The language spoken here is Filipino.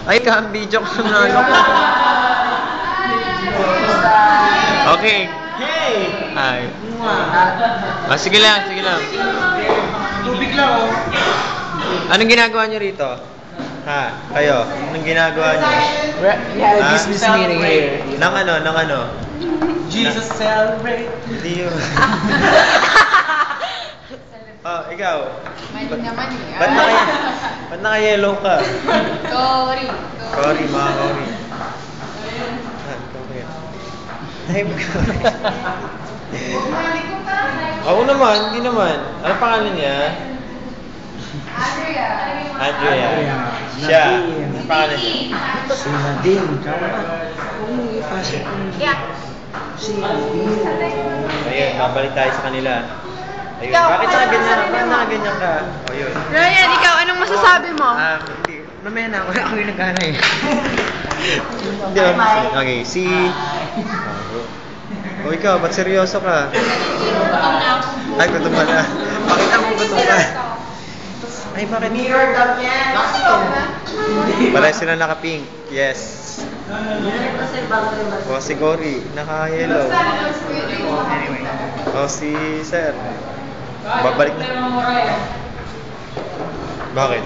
Ay, ka-video ko na ano. Okay. Hey! Ay. Ah, sige lang, sige lang. Tubig lang, oh. Anong ginagawa niyo rito? Ha? Kayo? Anong ginagawa niyo? We had a business meeting here. Nang ano? Nang ano? Jesus celebrate. Hindi yun. Oh, ikaw. Mali naman eh. Ba't naka-yellow ka? Sorry. Sorry, mga Cory. Ay, ako naman, hindi naman. Ano pangalan niya? Andrea. Andrea. Siya. Ano pangalan niya? Si Nadine. Kama na. Huwag mo ipasok mo. Yeah. Si Nadine. Ayun, babalik tayo sa kanila. Ayun, Ikaw, bakit ano nakaganyan? masasabi Bakit mo? nakaganyan ka? O yun. Ryan, ikaw, anong masasabi mo? Hindi. Mamaya na, ako yung nag-ana eh. Hindi, okay. Si... O ikaw, ba't seryoso ka? Ay, gutom ka na. Pakita mo gutom ka. Ay, bakit? Mirror up yan. Pala sila naka-pink. Yes. O, si Cory, naka-yellow. O, si Sir. Babalik na. Bakit?